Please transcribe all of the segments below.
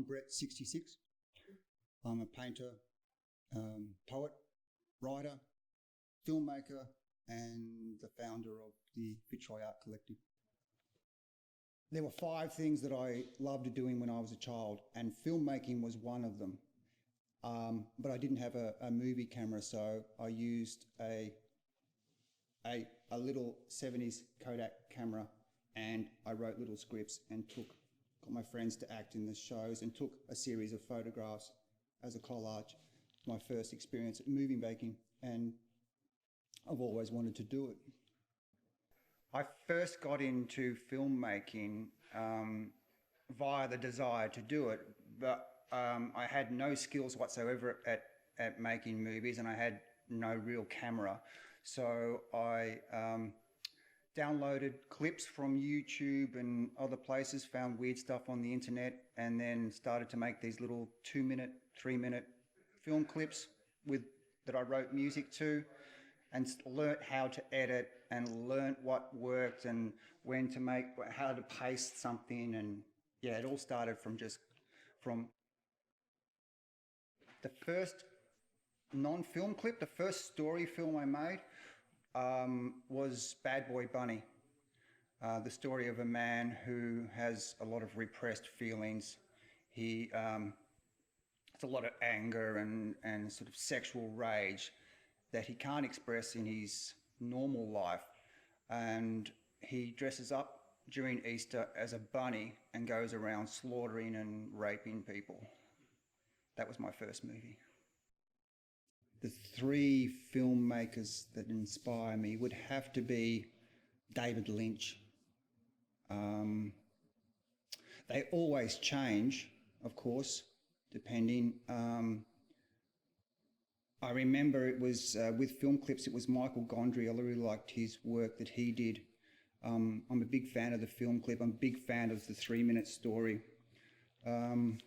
Brett Sixtysix. I'm a painter, poet, writer, filmmaker, and the founder of the Fitzroy Art Collective. There were 5 things that I loved doing when I was a child, and filmmaking was one of them. But I didn't have a movie camera, so I used a little 70s Kodak camera, and I wrote little scripts and got my friends to act in the shows and took a series of photographs as a collage. My first experience at movie making, and I've always wanted to do it. I first got into filmmaking via the desire to do it, but I had no skills whatsoever at making movies, and I had no real camera. So I downloaded clips from YouTube and other places, found weird stuff on the internet, and then started to make these little 2-minute, 3-minute film clips that I wrote music to, and learnt how to edit and learnt what worked and when to make, how to paste something. And yeah, it all started from the first non-film clip. The first story film I made was Bad Boy Bunny, the story of a man who has a lot of repressed feelings. He has a lot of anger and sort of sexual rage that he can't express in his normal life, and he dresses up during Easter as a bunny and goes around slaughtering and raping people. That was my first movie. The 3 filmmakers that inspire me would have to be David Lynch. They always change, of course, depending. I remember it was with film clips, it was Michael Gondry. I really liked his work that he did. I'm a big fan of the film clip. I'm a big fan of the 3-minute story. Who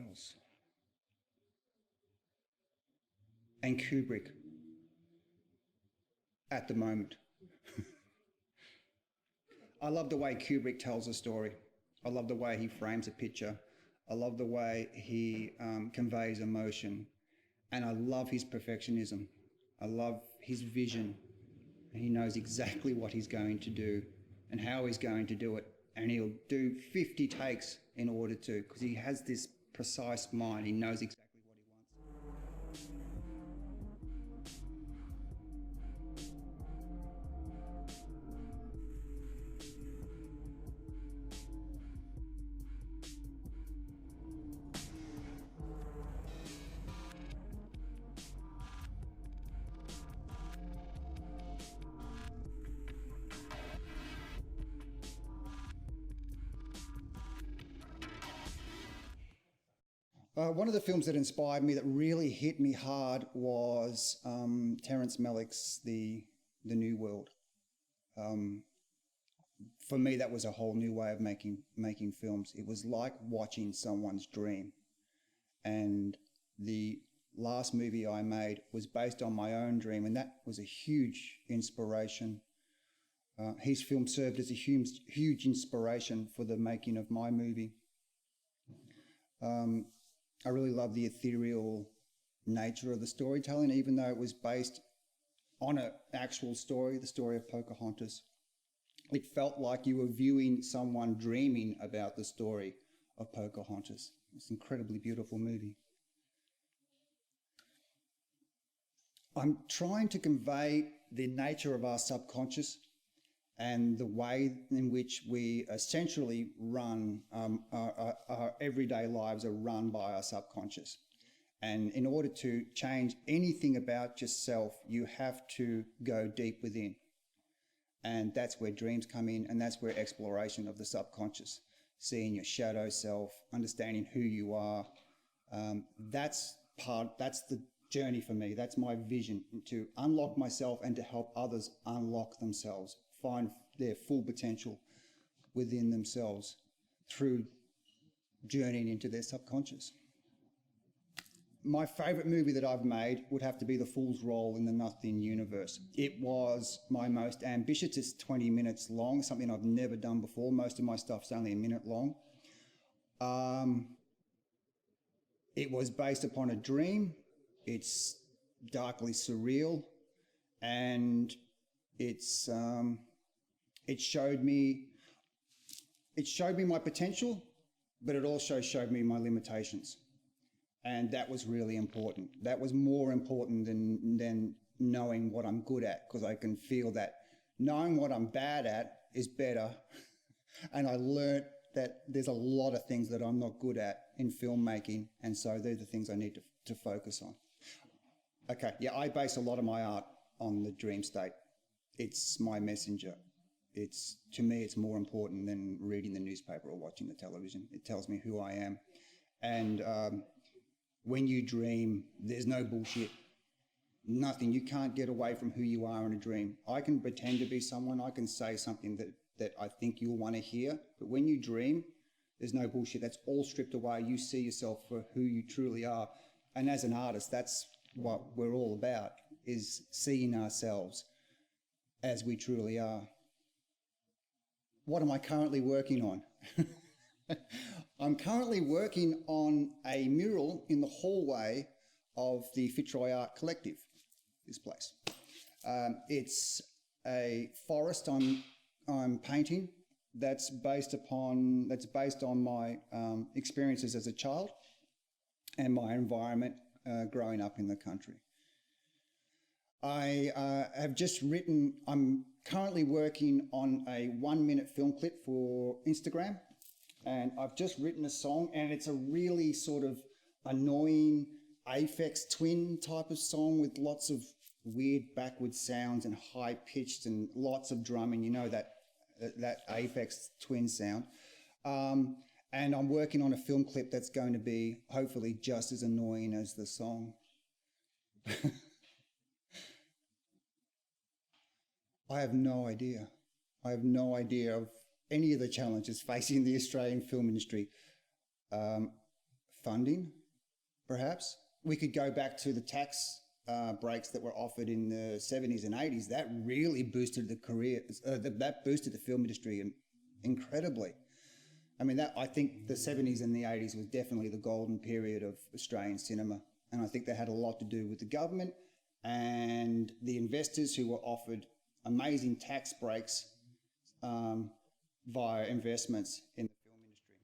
else? And Kubrick at the moment. I love the way Kubrick tells a story. I love the way he frames a picture. I love the way he conveys emotion. And I love his perfectionism. I love his vision. He knows exactly what he's going to do and how he's going to do it. And he'll do 50 takes in order to, because he has this precise mind. He knows exactly what he wants. One of the films that inspired me, that really hit me hard, was Terrence Malick's The New World. For me, that was a whole new way of making films. It was like watching someone's dream. And the last movie I made was based on my own dream, and that was a huge inspiration. His film served as a huge inspiration for the making of my movie. I really love the ethereal nature of the storytelling, even though it was based on an actual story, the story of Pocahontas. It felt like you were viewing someone dreaming about the story of Pocahontas. It's an incredibly beautiful movie. I'm trying to convey the nature of our subconscious and the way in which we essentially run, our everyday lives are run by our subconscious. And in order to change anything about yourself, you have to go deep within. And that's where dreams come in, and that's where exploration of the subconscious, seeing your shadow self, understanding who you are. That's the journey for me. That's my vision, to unlock myself and to help others unlock themselves, find their full potential within themselves through journeying into their subconscious. My favourite movie that I've made would have to be The Fool's Role in the Nothing Universe. It was my most ambitious. It's 20 minutes long, something I've never done before. Most of my stuff's only a minute long. It was based upon a dream. It's darkly surreal, and it showed me my potential, but it also showed me my limitations, and that was really important. That was more important than knowing what I'm good at, because I can feel that knowing what I'm bad at is better. And I learnt that there's a lot of things that I'm not good at in filmmaking, and so they're the things I need to focus on. Okay, yeah, I base a lot of my art on the dream state. It's my messenger. To me, it's more important than reading the newspaper or watching the television. It tells me who I am. And when you dream, there's no bullshit. Nothing. You can't get away from who you are in a dream. I can pretend to be someone. I can say something that I think you'll want to hear. But when you dream, there's no bullshit. That's all stripped away. You see yourself for who you truly are. And as an artist, that's what we're all about, is seeing ourselves as we truly are. What am I currently working on? I'm currently working on a mural in the hallway of the Fitzroy Art Collective, this place. It's a forest I'm painting that's based on my experiences as a child and my environment growing up in the country. I'm currently working on a 1-minute film clip for Instagram, and I've just written a song, and it's a really sort of annoying Aphex Twin type of song with lots of weird backward sounds and high pitched and lots of drumming, you know, that Aphex Twin sound. And I'm working on a film clip that's going to be hopefully just as annoying as the song. I have no idea. I have no idea of any of the challenges facing the Australian film industry. Funding, perhaps. We could go back to the tax breaks that were offered in the 70s and 80s. That really boosted the that boosted the film industry incredibly. I mean, I think the 70s and the 80s was definitely the golden period of Australian cinema. And I think that had a lot to do with the government and the investors who were offered amazing tax breaks via investments in the film industry.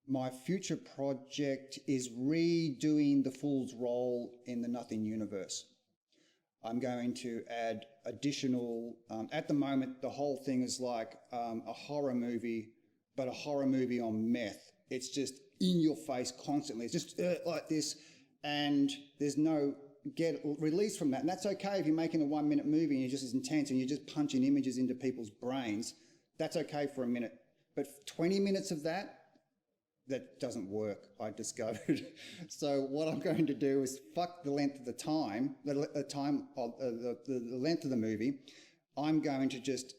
My future project is redoing the Fool's role in the Nothing universe. I'm going to add additional, at the moment the whole thing is like a horror movie, but a horror movie on meth. It's just in your face constantly. It's just like this, and there's no release from that. And that's okay if you're making a 1-minute movie and you're just as intense and you're just punching images into people's brains. That's okay for a minute. But 20 minutes of that doesn't work, I discovered. So what I'm going to do is fuck the length of the time, the length of the movie. I'm going to just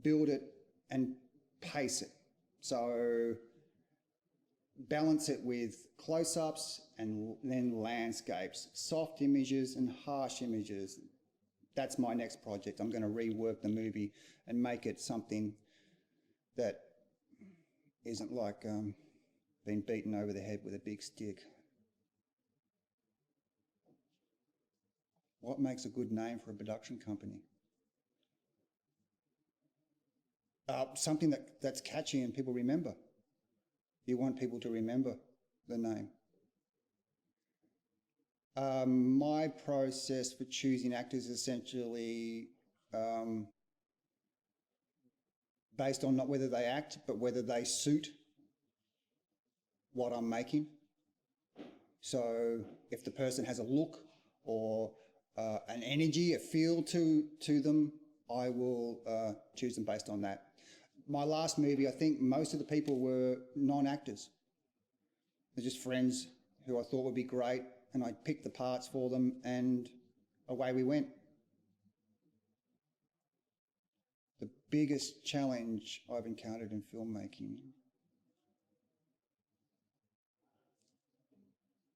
build it and pace it. So balance it with close-ups and then landscapes, soft images and harsh images. That's my next project. I'm going to rework the movie and make it something that isn't like being beaten over the head with a big stick. What makes a good name for a production company? Something that's catchy and people remember. You want people to remember the name. My process for choosing actors is essentially based on not whether they act, but whether they suit what I'm making. So if the person has a look or an energy, a feel to them, I will choose them based on that. My last movie, I think most of the people were non-actors. They're just friends who I thought would be great, and I'd pick the parts for them, and away we went. The biggest challenge I've encountered in filmmaking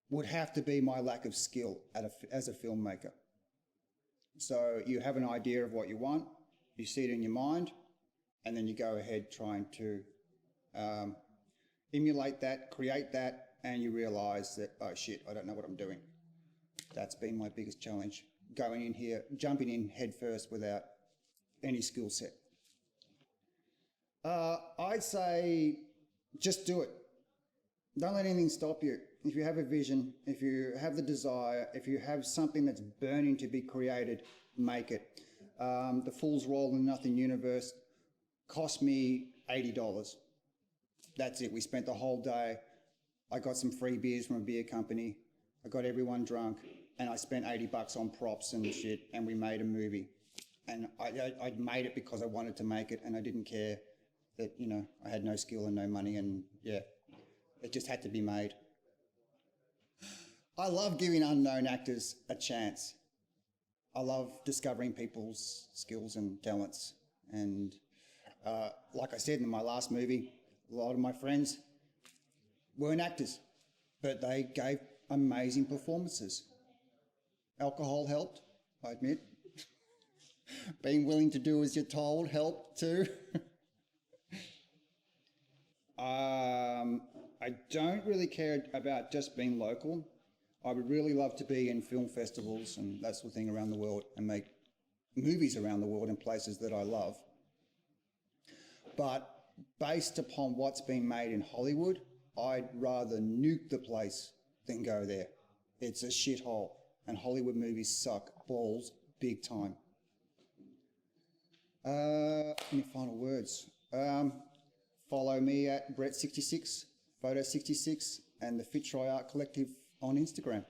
would have to be my lack of skill as a filmmaker. So you have an idea of what you want, you see it in your mind, and then you go ahead trying to emulate that, create that, and you realise that, oh shit, I don't know what I'm doing. That's been my biggest challenge, going in here, jumping in head first without any skill set. I'd say just do it. Don't let anything stop you. If you have a vision, if you have the desire, if you have something that's burning to be created, make it. The Fool's Roll in Nothing universe cost me $80. That's it. We spent the whole day. I got some free beers from a beer company. I got everyone drunk, and I spent $80 on props and shit, and we made a movie. And I made it because I wanted to make it, and I didn't care that, you know, I had no skill and no money, and yeah, it just had to be made. I love giving unknown actors a chance. I love discovering people's skills and talents. And like I said in my last movie, a lot of my friends weren't actors, but they gave amazing performances. Alcohol helped, I admit. Being willing to do as you're told helped too. I don't really care about just being local. I would really love to be in film festivals and that sort of thing around the world and make movies around the world in places that I love. But based upon what's being made in Hollywood, I'd rather nuke the place than go there. It's a shithole, and Hollywood movies suck balls big time. Any final words? Follow me at Brett Sixtysix, Photo 66, and the Fitzroy Art Collective on Instagram.